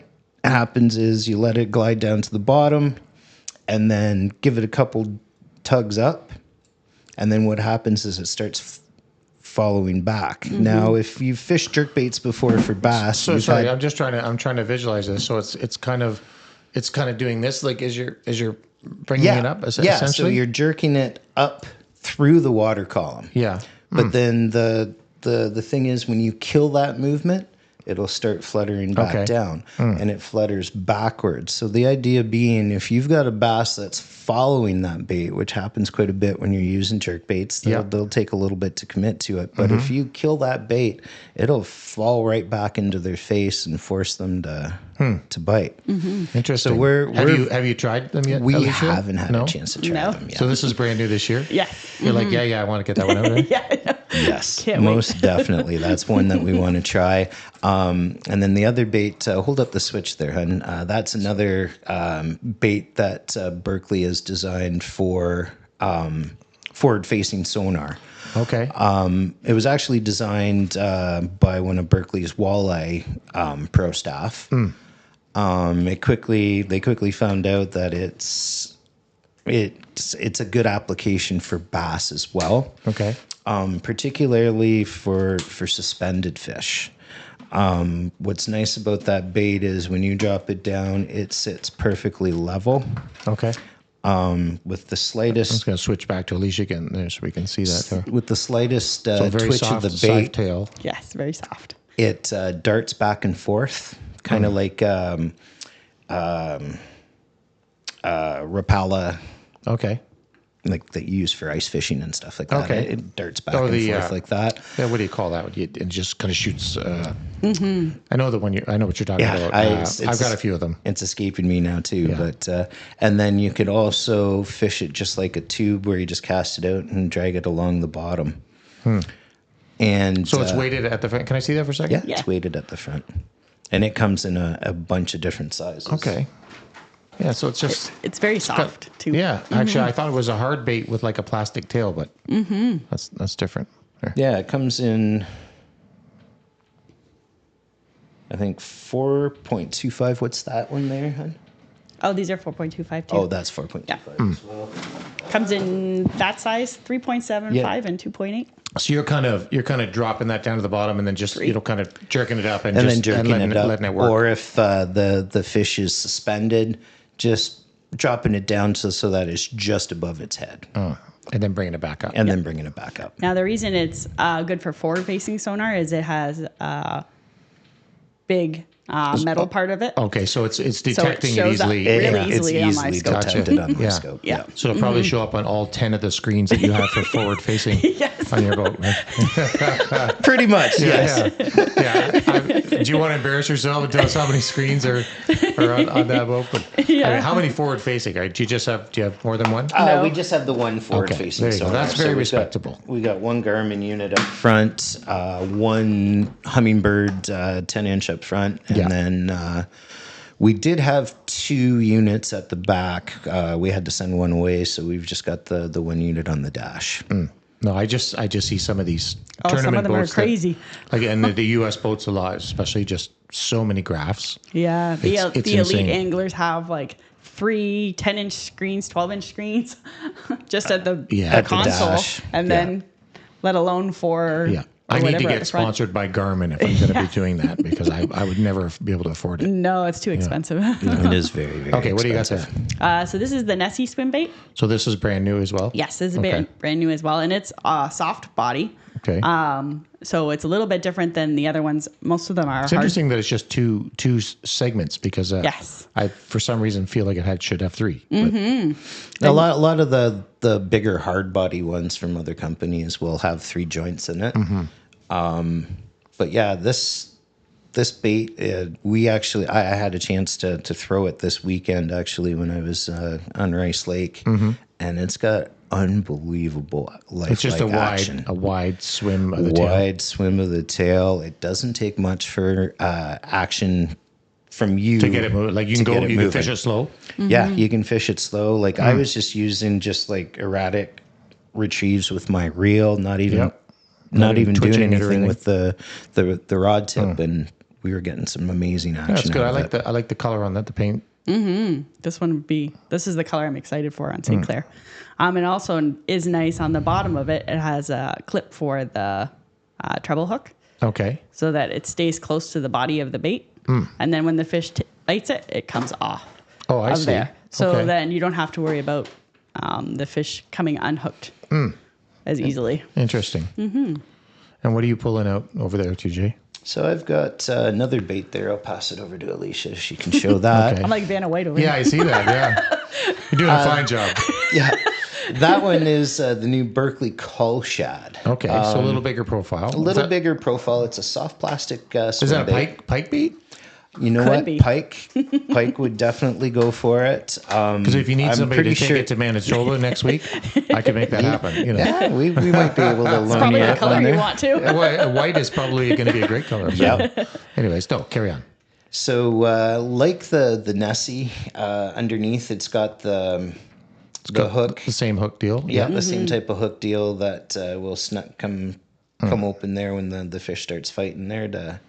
happens is you let it glide down to the bottom and then give it a couple tugs up. And then what happens is it starts following back. Now, if you've fished jerk baits before for bass, So you've sorry, had- I'm trying to visualize this. So it's kind of doing this like as you're bringing it up so essentially. you're jerking it up through the water column. Yeah. But then the thing is, when you kill that movement, it'll start fluttering back Okay. down, and it flutters backwards. So the idea being, if you've got a bass that's following that bait, which happens quite a bit when you're using jerk baits, they'll take a little bit to commit to it. But if you kill that bait, it'll fall right back into their face and force them to bite. Interesting. So we're have you tried them yet? we Alicia? haven't had No? a chance to try No. them yet. So this is brand new this year. Yes. You're like, yeah, I want to get that one out. Right? Yeah. I know. Yes, Can't wait. most definitely. That's one that we want to try. And then the other bait, hold up the switch there, hun. That's another bait that Berkeley has designed for forward-facing sonar. Okay. It was actually designed by one of Berkeley's walleye pro staff. They quickly found out that it's a good application for bass as well. Okay. Particularly for suspended fish. What's nice about that bait is when you drop it down, it sits perfectly level. Okay. With the I'm slightest just going to switch back to Alicia again there so we can see that there. with the slightest So very twitch soft, of the bait, soft tail. Yes. Very soft. it darts back and forth, kind of like Rapala Okay. like that you use for ice fishing and stuff like that. Okay. It darts back and forth like that. Yeah, what do you call that? It just kind of shoots. I know the one. I know what you're talking about. I've got a few of them. It's escaping me now too. Yeah. But and then you could also fish it just like a tube where you just cast it out and drag it along the bottom. And so it's weighted at the front. Can I see that for a second? Yeah, it's weighted at the front, and it comes in a bunch of different sizes. Okay. Yeah, so it's very soft too. Yeah, actually, I thought it was a hard bait with like a plastic tail, but that's different. There. Yeah, it comes in, I think 4.25. What's that one there, hon? Oh, these are 4.25 too. Oh, that's 4.25 as well. Comes in that size, 3.75 and 2.8. So you're kind of dropping that down to the bottom and then just kind of jerking it up and then jerking it up. letting it work. Or if the fish is suspended, just dropping it down so that it's just above its head. And then bringing it back up. And then bringing it back up. Now, the reason it's good for forward-facing sonar is it has a big metal part of it. Okay, so it's detecting so it it shows easily. Up really easily on my scope. detected on my scope. Yeah. So it'll probably show up on all 10 of the screens that you have for forward-facing on your boat. Right? Pretty much, yes. Yeah. Do you want to embarrass yourself and tell us how many screens are on that boat? But, I mean, how many forward-facing? Do you have more than one? No. We just have the one forward-facing. Okay, that's very respectable. We got one Garmin unit up front, one Humminbird 10-inch up front, and then we did have 2 units at the back. We had to send one away, so we've just got the one unit on the dash. No, I just see some of these some tournament of them boats are crazy. And the U.S. boats a lot, especially just so many graphs. Yeah, the It's elite insane. anglers have like 3 10-inch screens, 12-inch screens, just at the console, dash. and then let alone for I need to whatever at get the front. sponsored by Garmin if I'm going to be doing that because I would never be able to afford it. No, it's too expensive. It is very, very Okay, what do you got there? So this is the Nessie swim bait. So this is brand new as well? Yes, this is Okay. brand new as well, and it's a soft body. Okay. So it's a little bit different than the other ones. Most of them are It's hard. interesting that it's just two segments because Yes. I for some reason feel like should have 3. A lot of the bigger hard body ones from other companies will have 3 joints in it. But yeah, this bait, I had a chance to throw it this weekend actually when I was on Rice Lake, and it's got unbelievable lifelike It's just action. a wide swim of the tail. Wide swim of the tail. It doesn't take much for action from you To get it moving. Like you can fish it slow. Yeah, you can fish it slow. Like I was just using like erratic retrieves with my reel, not even doing twitching it or anything anything. with the rod tip, and we were getting some amazing action. That's good. out of I like the color on that, the paint. This is the color I'm excited for on St. Clair. And also is nice on the bottom of it. It has a clip for the treble hook Okay. so that it stays close to the body of the bait. And then when the fish bites it, it comes off Oh, I of see. there. So Okay. then you don't have to worry about the fish coming unhooked as easily. Interesting. And what are you pulling out over there, TJ? So I've got another bait there. I'll pass it over to Alicia. She can show that. Okay. I'm like Vanna White over Yeah, here. I see that. Yeah. You're doing a fine job. Yeah, that one is the new Berkeley Cull Shad. Okay. So a little bigger profile. A little bigger profile. It's a soft plastic swim Is that a bait. pike bait? You know Could what? be. Pike would definitely go for it. Because if you need somebody to take it to Manitoba next week, I can make that happen. You know, Yeah, we might be able to loan Probably you the up color on you there. want to. White is probably going to be a great color. Yep. Anyways, no, carry on. So, like the Nessie, underneath it's got the hook. The same hook deal. Yeah, the same type of hook deal that will come open there when the fish starts fighting there to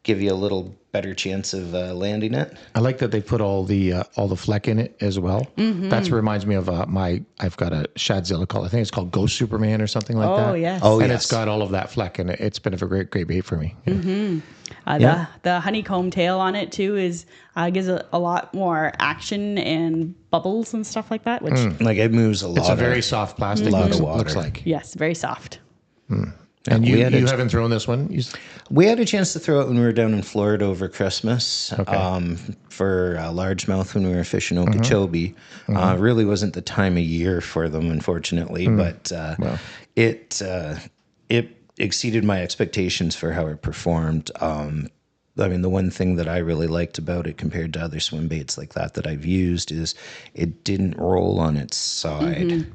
give you a little better chance of landing it. I like that they put all the fleck in it as well. That reminds me of I've got a Shadzilla called, I think it's called Ghost Superman or something like that. Oh, yes. Oh, and yes. it's got all of that fleck in it. It's been a great bait for me. The honeycomb tail on it too is gives a lot more action and bubbles and stuff like that, which Like it moves a lot. It's a very soft plastic. lot of looks, water. looks like. yes, very soft. And you we had a- haven't thrown this one? We had a chance to throw it when we were down in Florida over Christmas. Okay. For largemouth when we were fishing Okeechobee. Really wasn't the time of year for them, unfortunately, but it exceeded my expectations for how it performed. I mean, the one thing that I really liked about it compared to other swim baits like that I've used is it didn't roll on its side.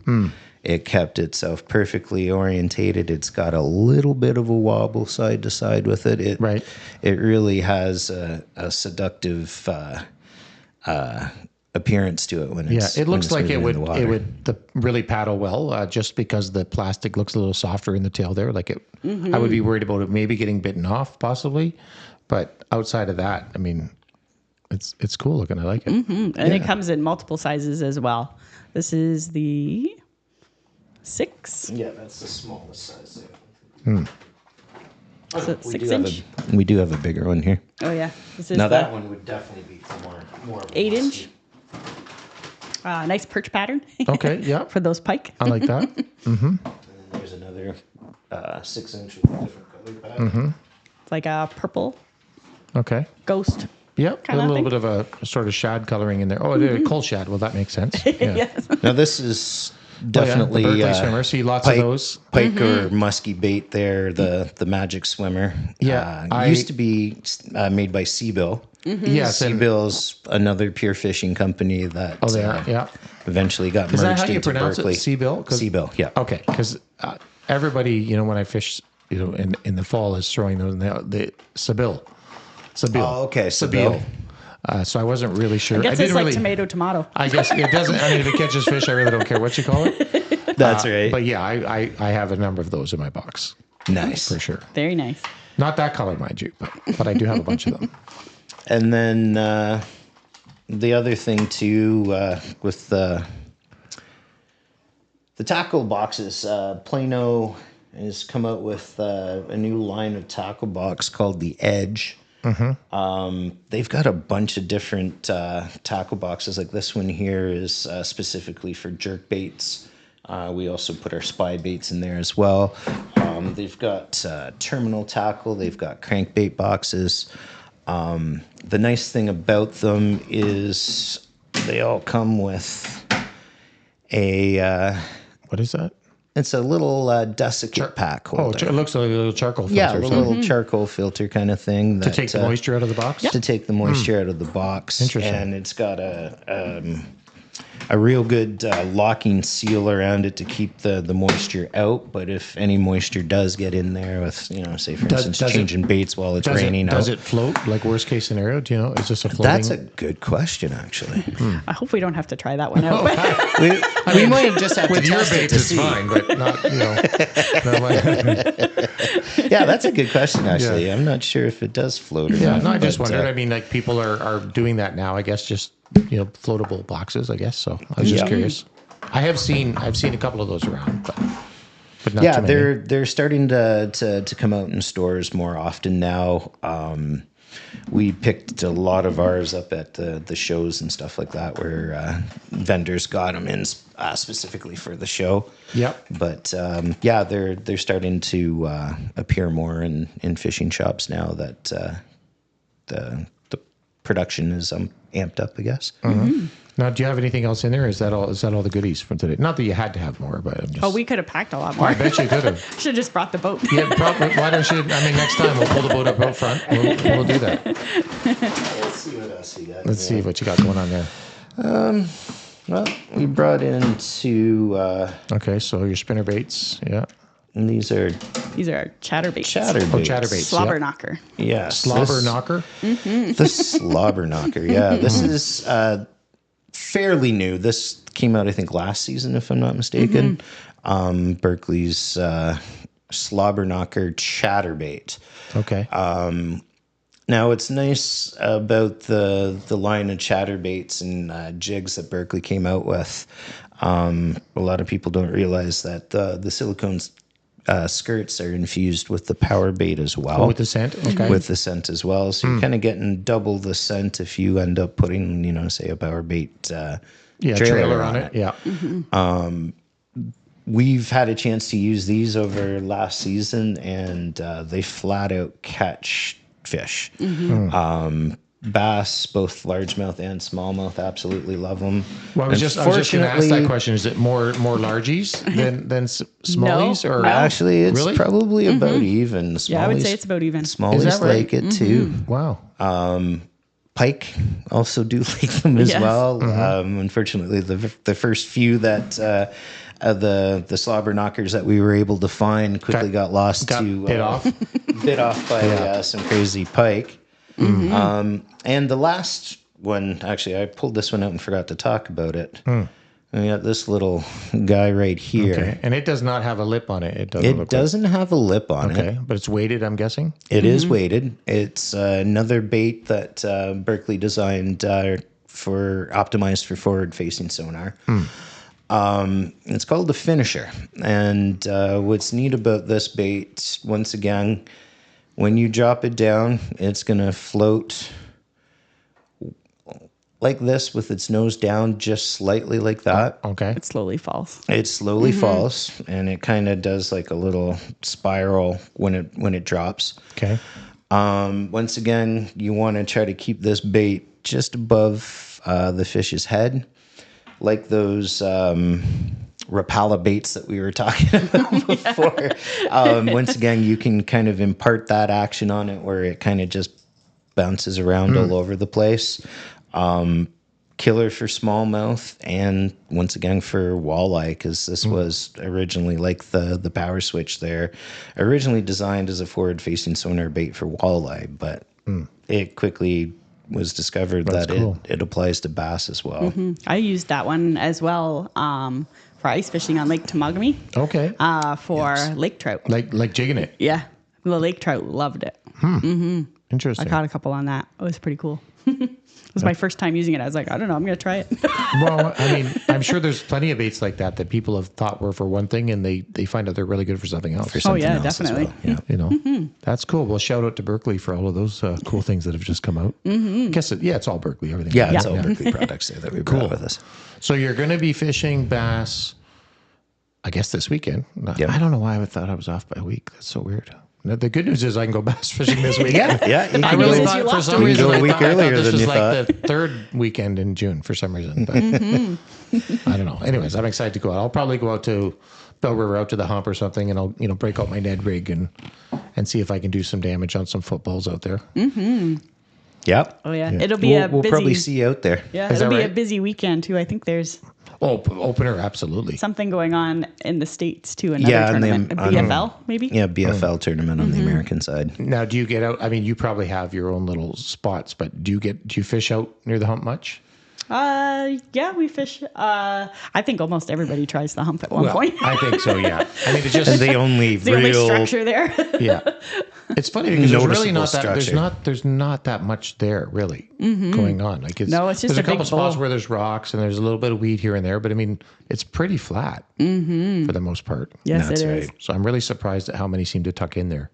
It kept itself perfectly orientated. It's got a little bit of a wobble side to side with it. It really has a seductive appearance to it when it's it looks like it moving in the water. would really paddle well, just because the plastic looks a little softer in the tail there. Like I would be worried about it maybe getting bitten off, possibly, but outside of that, I mean, it's cool looking. I like it, and it comes in multiple sizes as well. This is the 6. Yeah, that's the smallest size there. So 6 inch. We do have a bigger one here. Oh yeah, this is Now the that one would definitely be more of a 8 inch. Nice perch pattern. Okay, yeah. For those pike. I like that. And then there's another 6 inch with a different color pattern. It's like a purple Okay. ghost. Yep, a Kinda little thing. bit of a sort of shad coloring in there. Oh, coal shad. Well, that makes sense. Yeah. Yes. Now this is definitely the Berkeley swimmer. See lots pike, of those. pike or musky bait there. The magic swimmer. Yeah, it used to be made by Seabill. Yes, and Seabill's another pure fishing company that they are. Yeah. eventually got Is that merged how you into pronounce Berkeley. it? Seabill? Seabill, yeah. Okay, because everybody, when I fish, in the fall is throwing those. The Seabill. Oh, okay, Seabill. So I wasn't really sure. I guess didn't it's like really, tomato. I guess it doesn't. I mean, if it catches fish, I really don't care what you call it. That's right. But yeah, I have a number of those in my box Nice. for sure. Very nice. Not that color, mind you, but I do have a bunch of them. And then the other thing too with the tackle boxes, Plano has come out with a new line of tackle box called the Edge. They've got a bunch of different tackle boxes. Like this one here is specifically for jerk baits. We also put our spy baits in there as well. They've got terminal tackle. They've got crankbait boxes. The nice thing about them is they all come with a... What is that? It's a little desiccant pack Oh, holder. it looks like a little charcoal filter. Yeah, a little charcoal filter kind of thing. to take the moisture out of the box. To take the moisture out of the box. Interesting. And it's got a real good locking seal around it to keep the moisture out. But if any moisture does get in there with, say for instance, changing baits while it's raining Does out. it float? Like worst case scenario? Do you know? Is this a floating? That's a good question, actually. I hope we don't have to try that one out. we might just have to With your test it bait, to it's see. fine, but not, not my- Yeah, that's a good question, actually. I'm not sure if it does float or Yeah, not. no, I just but, wondered. I mean, like people are doing that now. I guess just floatable boxes. I guess so. I was just curious. I've seen a couple of those around, but not yeah, too many. they're starting to come out in stores more often now. We picked a lot of ours up at the shows and stuff like that, where vendors got them in specifically for the show. Yep. But they're starting to appear more in fishing shops now that the production is amped up, I guess. Now, do you have anything else in there? Is that all? Is that all the goodies from today? Not that you had to have more, but I'm just. We could have packed a lot more. I bet you could have. Should have just brought the boat. Yeah, probably. Why don't you? I mean, next time we'll pull the boat up out front. We'll do that. Let's see what else you got. Let's see what you got going on there. Well, we brought in two. Okay, so your spinner baits, yeah. And these are These are chatterbaits. chatterbaits. Chatterbaits. Slobber Yep. knocker. Yeah, Slobber knocker. The slobber knocker. Yeah, this is fairly new. This came out, I think, last season, if I'm not mistaken. Berkeley's slobber knocker chatterbait. Okay. Now, what's nice about the line of chatterbaits and jigs that Berkeley came out with, a lot of people don't realize that the silicone skirts are infused with the power bait as well. With the scent. Okay. With the scent as well. So you're kind of getting double the scent if you end up putting, say, a power bait trailer on it. Yeah. we've had a chance to use these over last season, and they flat out catch fish. Bass, both largemouth and smallmouth, absolutely love them. Well, I was just going to ask that question. Is it more largies than smallies? No, or no. Actually, it's Really? probably about even. Yeah, I would say it's about even. Smallies Is that right? like it too. Wow. Pike also do like them as Yes. well. Unfortunately, the first few that the slobber knockers that we were able to find quickly got lost to bit off. bit off by some crazy pike. And the last one, actually, I pulled this one out and forgot to talk about it. We got this little guy right here. Okay. And it does not have a lip on it. It doesn't. It doesn't have a lip on it. Okay, but it's weighted, I'm guessing. It is weighted. It's another bait that Berkeley designed for optimized for forward-facing sonar. It's called the Finisher. And what's neat about this bait, once again, when you drop it down, it's going to float like this with its nose down just slightly like that. Okay. It slowly falls. It slowly falls, and it kind of does like a little spiral when it drops. Okay. Once again, you want to try to keep this bait just above the fish's head, like those Rapala baits that we were talking about before. Once again, you can kind of impart that action on it where it kind of just bounces around all over the place. Killer for smallmouth, and once again for walleye, because this was originally like the power switch there, originally designed as a forward-facing sonar bait for walleye, but it quickly was discovered that cool. it applies to bass as well. I used that one as well for ice fishing on Lake Temagami Okay. for lake trout. Like jigging it. Yeah, the lake trout loved it. Interesting. I caught a couple on that. It was pretty cool. It was my first time using it. I was like, I don't know, I'm going to try it. Well, I mean, I'm sure there's plenty of baits like that people have thought were for one thing, and they find out they're really good for something else. Oh, yeah, else as definitely. well. Yeah. You know, that's cool. Well, shout out to Berkeley for all of those cool things that have just come out. I guess it's all Berkeley. Everything. Yeah, it's Yeah. all Berkeley products there that we brought with us. So you're going to be fishing bass, I guess, this weekend. Yep. I don't know why I thought I was off by a week. That's so weird. Now, the good news is I can go bass fishing this weekend. Yeah, you I can really go- thought you for lost some a week. reason You can go a I week thought earlier this than was you like thought. the third weekend in June for some reason. But I don't know. Anyways, I'm excited to go out. I'll probably go out to Bell River, out to the hump or something, and I'll break out my Ned rig and see if I can do some damage on some footballs out there. Yep. Oh, yeah. It'll be a We'll busy... probably see you out there. Yeah, Is it'll that be a right? busy weekend, too. I think there's Opener, absolutely. something going on in the States, too. Another Yeah, and tournament. then A on- BFL, maybe? Yeah, BFL tournament on the American side. Now, do you get out? I mean, you probably have your own little spots, but do you fish out near the hump much? Yeah, we fish. I think almost everybody tries the hump at one point. I think so. Yeah. I mean, it's just And the only It's the only real structure there. yeah. It's funny because there's really Noticeable not that structure. there's not that much there really going on. Like No, it's just there's a a couple big spots bowl. where there's rocks and there's a little bit of weed here and there, but I mean it's pretty flat for the most part. Yes, That's it is. right. So I'm really surprised at how many seem to tuck in there.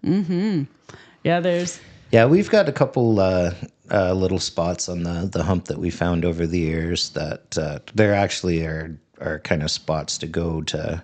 Yeah, there's. Yeah, we've got a couple little spots on the hump that we found over the years that there actually are kind of spots to go to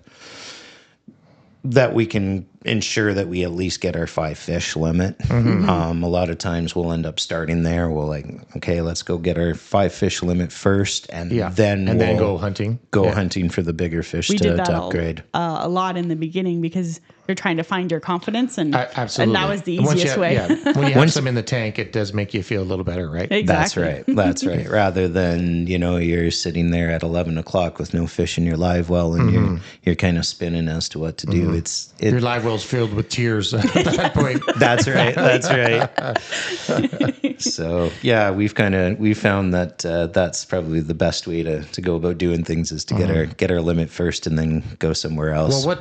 that we can ensure that we at least get our 5 fish limit. A lot of times we'll end up starting there. We'll okay, let's go get our 5 fish limit first, and Yeah. then then we'll go hunting. Go Yeah. hunting for the bigger fish We to did that upgrade. a lot in the beginning because you're trying to find your confidence, and Absolutely. and that was the Once easiest you- way. Yeah. When you have some in the tank, it does make you feel a little better, right? Exactly. That's right. That's right. Rather than, you're sitting there at 11 o'clock with no fish in your live well and you're kind of spinning as to what to do. Your live well's filled with tears at that point. That's right. That's right. So yeah, we found that that's probably the best way to go about doing things is to get our limit first and then go somewhere else. Well,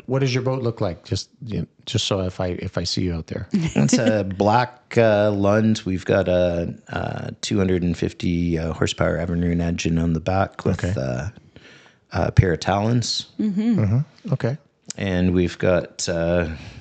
what does your boat look like? Just so if I see you out there. It's a black Lund. We've got a 250 horsepower Evernoon engine on the back with a pair of talons. Okay. And we've got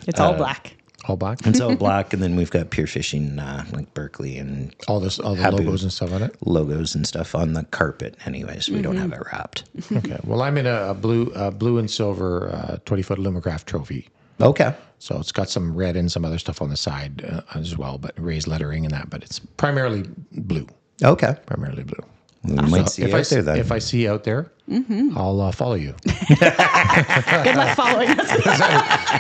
It's all black. All black. It's all black, and then we've got Pure Fishing, like Berkeley and All the Habu. logos and stuff on it. logos and stuff on the carpet. Anyways, we don't have it wrapped. Okay. Well, I'm in a blue and silver 20-foot Lumicraft trophy. Okay. So it's got some red and some other stuff on the side as well, but raised lettering and that. But it's primarily blue. Okay. Primarily blue. We might see you out there then. If I see you out there, I'll follow you. Good luck following us.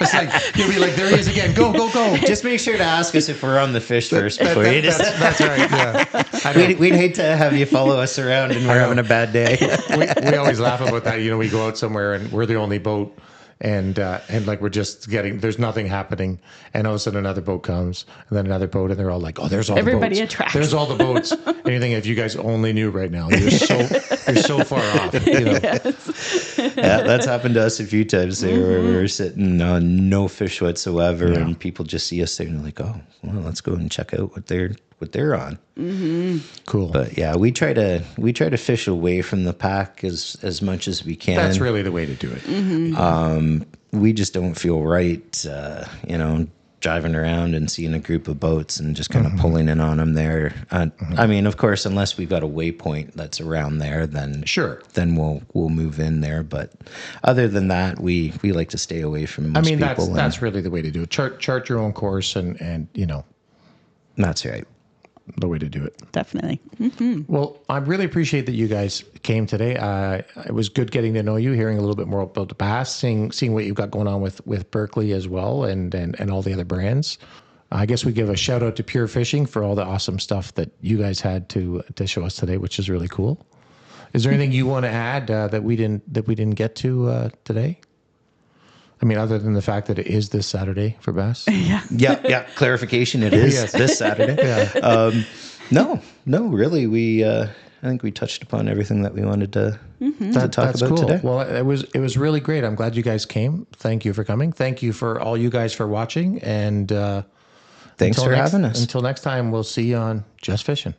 It's like you'll be like, there he is again. Go, go, go. Just make sure to ask us if we're on the fish first before you just. That's right. Yeah. We'd hate to have you follow us around and we're having a bad day. We always laugh about that. We go out somewhere and we're the only boat. And like we're just there's nothing happening, and all of a sudden another boat comes, and then another boat, and they're all like, "Oh, there's all Everybody the boats. attracts. There's all the boats." Anything if you guys only knew right now, you're so far off. Yeah, that's happened to us a few times. We're sitting on no fish whatsoever, and people just see us there and they're like, "Oh, well, let's go and check out what they're on." Cool. But yeah, we try to fish away from the pack as much as we can. That's really the way to do it. We just don't feel right, driving around and seeing a group of boats and just kind of pulling in on them there. I mean, of course, unless we've got a waypoint that's around there, then Sure. then we'll move in there. But other than that, we like to stay away from most people. That's really the way to do it. Chart your own course, and That's right. the way to do it. Definitely. Well, I really appreciate that you guys came today. It was good getting to know you, hearing a little bit more about the bass, seeing what you've got going on with Berkeley as well, and all the other brands. I guess we give a shout out to Pure Fishing for all the awesome stuff that you guys had to show us today, which is really cool. Is there anything you want to add that we didn't get to today? I mean, other than the fact that it is this Saturday for bass. Yeah. Clarification: it is Yes. this Saturday. No, really. I think we touched upon everything that we wanted to talk That's about cool. today. Well, it was really great. I'm glad you guys came. Thank you for coming. Thank you for all you guys for watching. And Thanks for having us. Until next time, we'll see you on Just Fishing.